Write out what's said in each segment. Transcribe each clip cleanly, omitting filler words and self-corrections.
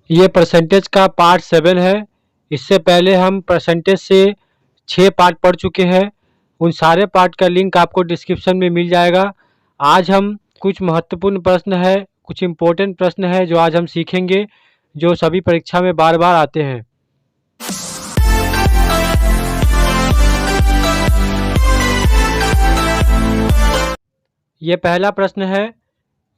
ये परसेंटेज का पार्ट 7 है। इससे पहले हम परसेंटेज से 6 पार्ट पढ़ चुके हैं। उन सारे पार्ट का लिंक आपको डिस्क्रिप्शन में मिल जाएगा। आज हम कुछ महत्वपूर्ण प्रश्न है, कुछ इम्पोर्टेंट प्रश्न है जो आज हम सीखेंगे, जो सभी परीक्षा में बार बार आते हैं। ये पहला प्रश्न है,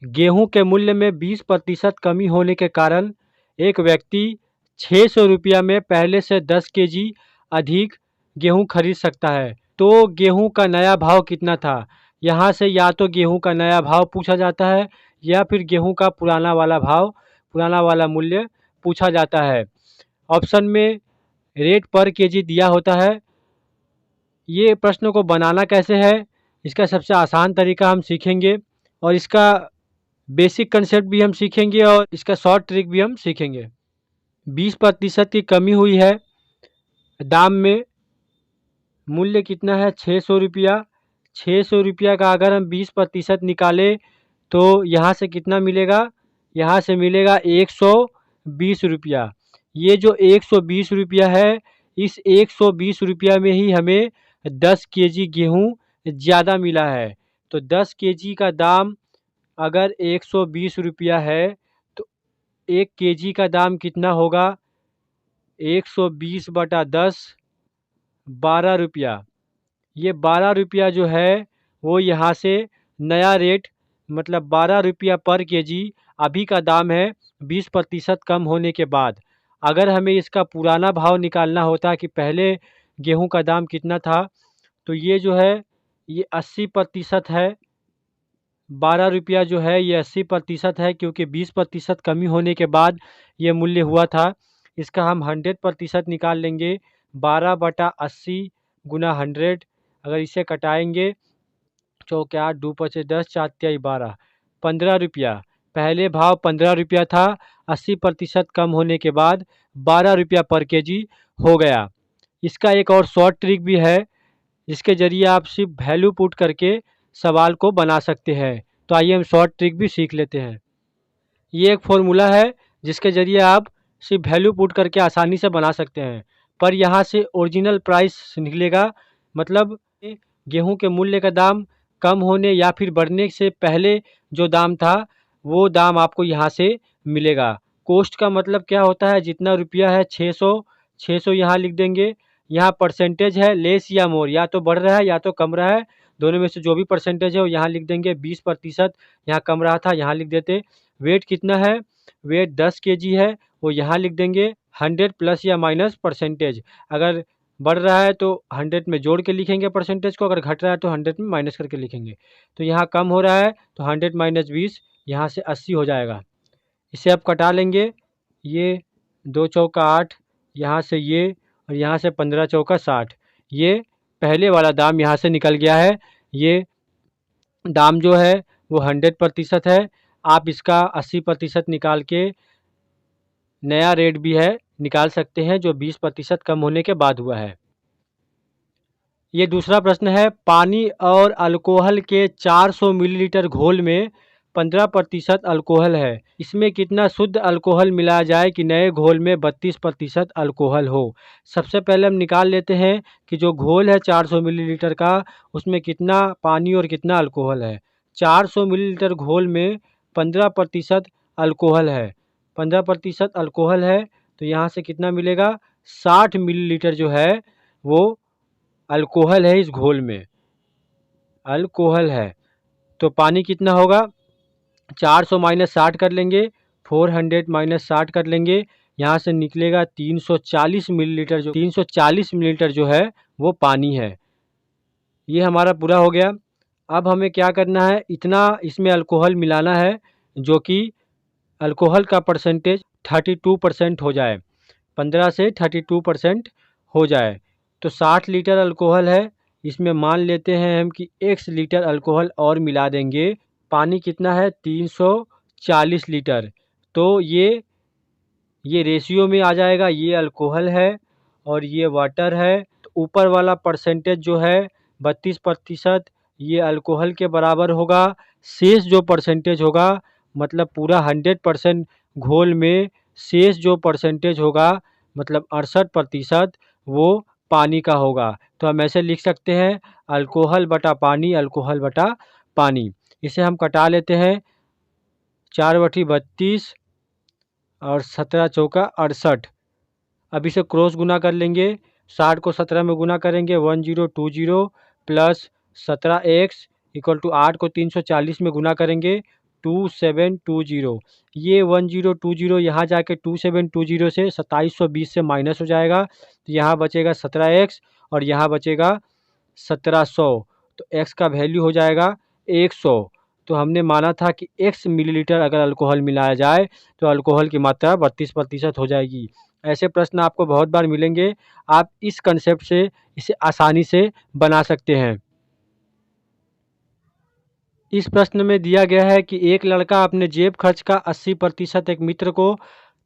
गेहूं के मूल्य में 20% कमी होने के कारण एक व्यक्ति 600 रुपया में पहले से 10 केजी अधिक गेहूं खरीद सकता है, तो गेहूं का नया भाव कितना था। यहाँ से या तो गेहूं का नया भाव पूछा जाता है या फिर गेहूं का पुराना वाला भाव, पुराना वाला मूल्य पूछा जाता है। ऑप्शन में रेट पर केजी दिया होता है। ये प्रश्न को बनाना कैसे है, इसका सबसे आसान तरीका हम सीखेंगे और इसका बेसिक कंसेप्ट भी हम सीखेंगे और इसका शॉर्ट ट्रिक भी हम सीखेंगे। 20% की कमी हुई है, दाम में मूल्य कितना है 600 रुपया। 600 रुपया का अगर हम 20% निकालें तो यहाँ से कितना मिलेगा, यहाँ से मिलेगा 120 रुपया। ये जो 120 रुपया है, इस 120 रुपया में ही हमें 10 केजी गेहूँ ज़्यादा मिला है। तो 10 केजी का दाम अगर 120 रुपया है तो 1 केजी का दाम कितना होगा, 120/10 12 रुपया। ये 12 रुपया जो है वो यहाँ से नया रेट, मतलब 12 रुपया पर केजी अभी का दाम है 20% कम होने के बाद। अगर हमें इसका पुराना भाव निकालना होता कि पहले गेहूं का दाम कितना था, तो ये जो है ये 80% है। 12 रुपया जो है ये 80% है, क्योंकि 20% कमी होने के बाद ये मूल्य हुआ था। इसका हम 100% निकाल लेंगे। 12/80 गुना 100, अगर इसे कटाएंगे, चौके 8 2 5 10 4 तिहाई 12, 15 रुपया। पहले भाव 15 रुपया था, 80% कम होने के बाद 12 रुपया पर केजी हो गया। इसका एक और शॉर्ट ट्रिक भी है, जिसके ज़रिए आप सिर्फ वैल्यू पुट करके सवाल को बना सकते हैं। तो आइए हम शॉर्ट ट्रिक भी सीख लेते हैं। ये एक फॉर्मूला है जिसके ज़रिए आप सिर्फ वैल्यू पुट करके आसानी से बना सकते हैं, पर यहाँ से ओरिजिनल प्राइस निकलेगा, मतलब गेहूं के मूल्य का दाम कम होने या फिर बढ़ने से पहले जो दाम था वो दाम आपको यहाँ से मिलेगा। कॉस्ट का मतलब क्या होता है, जितना रुपया है 600 यहाँ लिख देंगे। यहाँ परसेंटेज है लेस या मोर, या तो बढ़ रहा है या तो कम रहा है, दोनों में से जो भी परसेंटेज है वो यहाँ लिख देंगे। 20% यहाँ कम रहा था, यहाँ लिख देते। वेट कितना है, वेट 10 केजी है, वो यहाँ लिख देंगे। 100 प्लस या माइनस परसेंटेज, अगर बढ़ रहा है तो 100 में जोड़ के लिखेंगे परसेंटेज को, अगर घट रहा है तो 100 में माइनस करके लिखेंगे। तो यहाँ कम हो रहा है तो 100 माइनस 20, यहाँ से 80 हो जाएगा। इसे आप कटा लेंगे, ये 2 चौका 8, यहाँ से ये, और यहाँ से 15 चौका 60। ये पहले वाला दाम यहाँ से निकल गया है। ये दाम जो है वो 100% है। आप इसका 80% निकाल के नया रेट भी है निकाल सकते हैं, जो 20% कम होने के बाद हुआ है। ये दूसरा प्रश्न है, पानी और अल्कोहल के 400 मिलीलीटर घोल में 15% अल्कोहल है, इसमें कितना शुद्ध अल्कोहल मिलाया जाए कि नए घोल में 32% अल्कोहल हो। सबसे पहले हम निकाल लेते हैं कि जो घोल है 400 मिलीलीटर का, उसमें कितना पानी और कितना अल्कोहल है। 400 मिलीलीटर घोल में 15% अल्कोहल है, 15% अल्कोहल है, तो यहाँ से कितना मिलेगा, 60 मिलीलीटर जो है वो अल्कोहल है इस घोल में, अल्कोहल है। तो पानी कितना होगा, 400 माइनस 60 कर लेंगे, 400 माइनस 60 कर लेंगे, यहाँ से निकलेगा 340 मिलीलीटर। जो 340 मिलीलीटर जो है वो पानी है। ये हमारा पूरा हो गया। अब हमें क्या करना है, इतना इसमें अल्कोहल मिलाना है जो कि अल्कोहल का परसेंटेज 32% हो जाए, 15 से 32% हो जाए। तो 60 लीटर अल्कोहल है, इसमें मान लेते हैं हम कि x लीटर अल्कोहल और मिला देंगे। पानी कितना है, 340 लीटर। तो ये रेशियो में आ जाएगा, ये अल्कोहल है और ये वाटर है। तो ऊपर वाला परसेंटेज जो है 32%, ये अल्कोहल के बराबर होगा। शेष जो परसेंटेज होगा, मतलब पूरा 100% घोल में शेष जो परसेंटेज होगा मतलब 68% वो पानी का होगा। तो हम ऐसे लिख सकते हैं अल्कोहल बटा पानी, अल्कोहल बटा पानी। इसे हम कटा लेते हैं, 4/32 और 17 चौका 68। अब इसे क्रॉस गुना कर लेंगे, 60 को 17 में गुना करेंगे 1020 प्लस 17x इक्वल टू 8 को 340 में गुना करेंगे 2720। ये 1020 यहाँ जाके 2720 से 2720 से माइनस हो जाएगा, तो यहाँ बचेगा 17x और यहाँ बचेगा 1700। तो x का वैल्यू हो जाएगा 100। तो हमने माना था कि x मिलीलीटर अगर अल्कोहल मिलाया जाए तो अल्कोहल की मात्रा 32% हो जाएगी। ऐसे प्रश्न आपको बहुत बार मिलेंगे, आप इस कंसेप्ट से इसे आसानी से बना सकते हैं। इस प्रश्न में दिया गया है कि एक लड़का अपने जेब खर्च का 80% एक मित्र को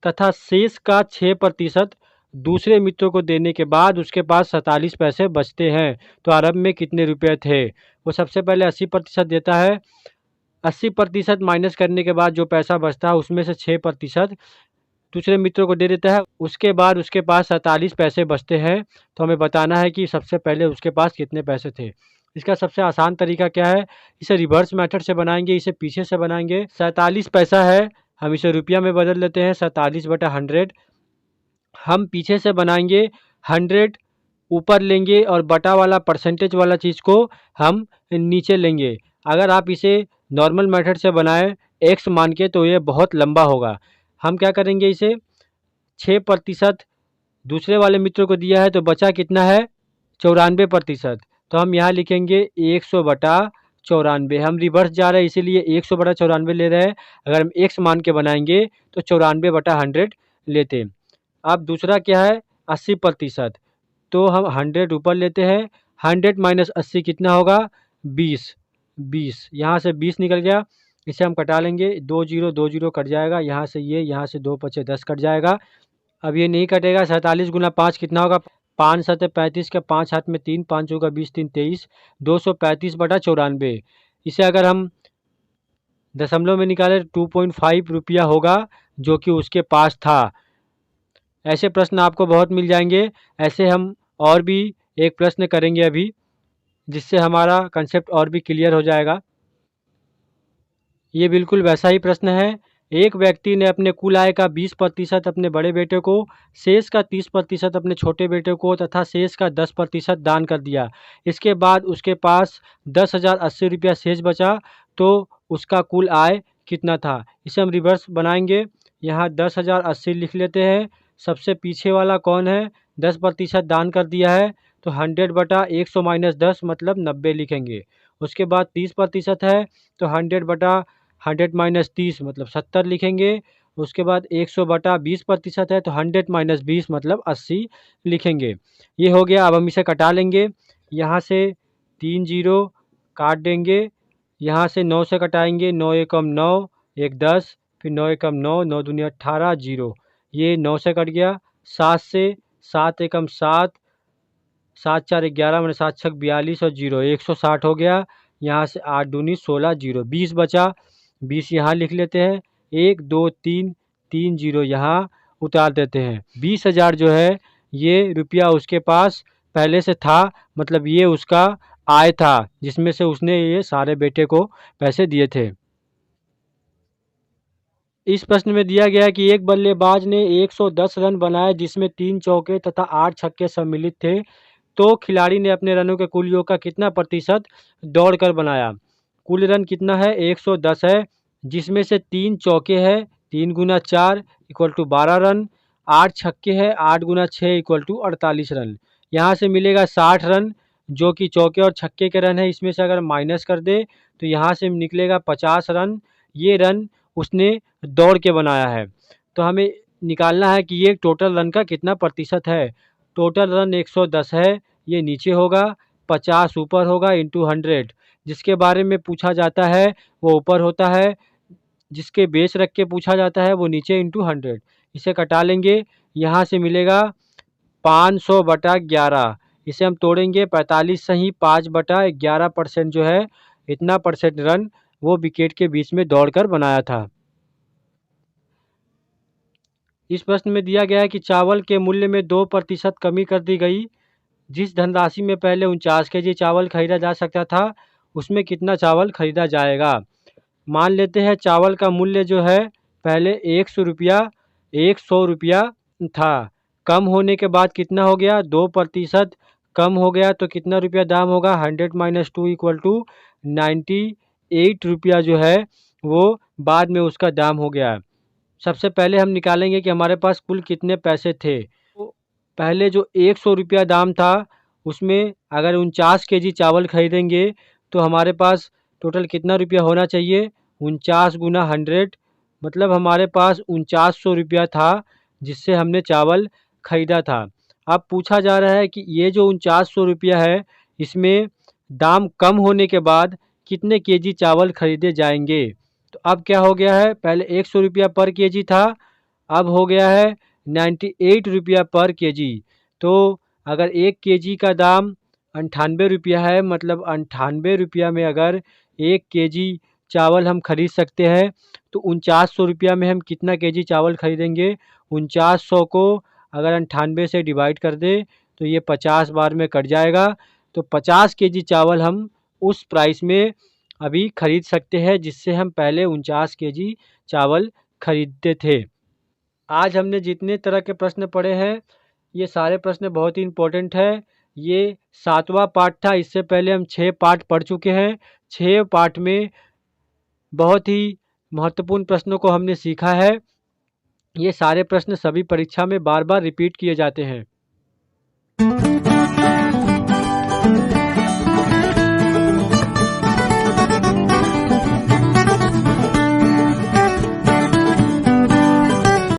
तथा शेष का 6% दूसरे मित्रों को देने के बाद उसके पास 47 पैसे बचते हैं, तो आरंभ में कितने रुपए थे। वो सबसे पहले 80% देता है, 80% माइनस करने के बाद जो पैसा बचता है उसमें से 6% दूसरे मित्रों को दे देता है, उसके बाद उसके पास 47 पैसे बचते हैं। तो हमें बताना है कि सबसे पहले उसके पास कितने पैसे थे। इसका सबसे आसान तरीका क्या है, इसे रिवर्स मेथड से बनाएंगे, इसे पीछे से बनाएंगे। 47 पैसा है, हम इसे रुपया में बदल लेते हैं, 47/100। हम पीछे से बनाएंगे 100 ऊपर लेंगे और बटा वाला परसेंटेज वाला चीज़ को हम नीचे लेंगे। अगर आप इसे नॉर्मल मेथड से बनाएं एक्स मान के तो ये बहुत लंबा होगा। हम क्या करेंगे, इसे 6% दूसरे वाले मित्र को दिया है तो बचा कितना है 94%। तो हम यहाँ लिखेंगे 100/94। हम रिवर्स जा रहे हैं इसीलिए 100/94 ले रहे हैं। अगर हम एक्स मान के बनाएंगे तो 94/100 लेते। अब दूसरा क्या है 80%, तो हम 100 ऊपर लेते हैं, 100 माइनस 80 कितना होगा 20। यहाँ से 20 निकल गया, इसे हम कटा लेंगे, 2 0 कट जाएगा, यहाँ से ये, यहाँ से 2 5 10 कट जाएगा। अब ये नहीं कटेगा, 47 गुना 5 कितना होगा 5 7 35 का 5 हाथ में 3, 5 चौका 20 3 23, 235/94। इसे अगर हम दशमलव में निकाले 2.5 रुपया होगा जो कि उसके पास था। ऐसे प्रश्न आपको बहुत मिल जाएंगे। ऐसे हम और भी एक प्रश्न करेंगे अभी, जिससे हमारा कंसेप्ट और भी क्लियर हो जाएगा। ये बिल्कुल वैसा ही प्रश्न है। एक व्यक्ति ने अपने कुल आय का 20% अपने बड़े बेटे को, शेष का 30% अपने छोटे बेटे को तथा शेष का 10% दान कर दिया। इसके बाद उसके पास 10,080 रुपया शेष बचा, तो उसका कुल आय कितना था। इसे हम रिवर्स बनाएंगे, यहाँ 10,080 लिख लेते हैं। सबसे पीछे वाला कौन है, 10% दान कर दिया है, तो 100/100 माइनस 10 मतलब 90 लिखेंगे। उसके बाद 30% है तो 100/100 माइनस 30 मतलब 70 लिखेंगे। उसके बाद 100/20% है तो 100 माइनस 20 मतलब 80 लिखेंगे। ये हो गया। अब हम इसे कटा लेंगे, यहाँ से 3 0 काट देंगे, यहाँ से 9 से कटाएंगे, 9 एकम 9, 1 10, फिर 9 एकम 9, 9 दूनी 18, 0, ये 9 से कट गया। 7 से 7 एकम 7, 7 4 11 मैंने 7 6 42 और 0 160 हो गया। यहाँ से 8 दूनी 16, 0 20 बचा, 20 यहाँ लिख लेते हैं, 1 2 3 3 0 यहाँ उतार देते हैं। 20,000 जो है ये रुपया उसके पास पहले से था, मतलब ये उसका आय था जिसमें से उसने ये सारे बेटे को पैसे दिए थे। इस प्रश्न में दिया गया है कि एक बल्लेबाज ने 110 रन बनाए जिसमें 3 चौके तथा 8 छक्के सम्मिलित थे, तो खिलाड़ी ने अपने रनों के कुल योग का कितना प्रतिशत दौड़कर बनाया। कुल रन कितना है 110 है, जिसमें से 3 चौके है, 3 गुना 4 इक्वल टू 12 रन, 8 छक्के है, 8 गुना 6 इक्वल टू 48 रन। यहाँ से मिलेगा 60 रन जो कि चौके और छक्के के रन है। इसमें से अगर माइनस कर दे तो यहाँ से निकलेगा 50 रन। ये रन उसने दौड़ के बनाया है। तो हमें निकालना है कि ये टोटल रन का कितना प्रतिशत है। टोटल रन 110 है, ये नीचे होगा, 50 ऊपर होगा इंटू 100। जिसके बारे में पूछा जाता है वो ऊपर होता है, जिसके बेस रख के पूछा जाता है वो नीचे इंटू 100। इसे कटा लेंगे, यहाँ से मिलेगा 500/11। इसे हम तोड़ेंगे, 45 सही 5/11% जो है, इतना परसेंट रन वो विकेट के बीच में दौड़कर बनाया था। इस प्रश्न में दिया गया है कि चावल के मूल्य में 2% कमी कर दी गई। जिस धनराशि में पहले 49 केजी चावल खरीदा जा सकता था, उसमें कितना चावल खरीदा जाएगा। मान लेते हैं चावल का मूल्य जो है पहले 100 रुपया था। कम होने के बाद कितना हो गया, 2% कम हो गया तो कितना रुपया दाम होगा, 100 - 2 = 98 रुपया जो है वो बाद में उसका दाम हो गया। सबसे पहले हम निकालेंगे कि हमारे पास कुल कितने पैसे थे। तो पहले जो 100 रुपया दाम था, उसमें अगर 49 केजी चावल खरीदेंगे तो हमारे पास टोटल कितना रुपया होना चाहिए, 49 × 100, मतलब हमारे पास 4900 रुपया था जिससे हमने चावल खरीदा था। अब पूछा जा रहा है कि ये जो 4900 रुपया है, इसमें दाम कम होने के बाद कितने केजी चावल खरीदे जाएंगे। तो अब क्या हो गया है, पहले 100 रुपया पर केजी था, अब हो गया है 98 रुपया पर केजी। तो अगर 1 केजी का दाम 98 रुपया है, मतलब 98 रुपया में अगर 1 केजी चावल हम खरीद सकते हैं, तो 4900 रुपया में हम कितना केजी चावल खरीदेंगे। 4900 को अगर 98 से डिवाइड कर दें तो ये 50 बार में कट जाएगा। तो 50 केजी चावल हम उस प्राइस में अभी खरीद सकते हैं जिससे हम पहले 49 केजी चावल खरीदते थे। आज हमने जितने तरह के प्रश्न पढ़े हैं, ये सारे प्रश्न बहुत ही इम्पोर्टेंट है। ये 7वां पार्ट था, इससे पहले हम 6 पार्ट पढ़ चुके हैं। 6 पार्ट में बहुत ही महत्वपूर्ण प्रश्नों को हमने सीखा है। ये सारे प्रश्न सभी परीक्षा में बार बार रिपीट किए जाते हैं।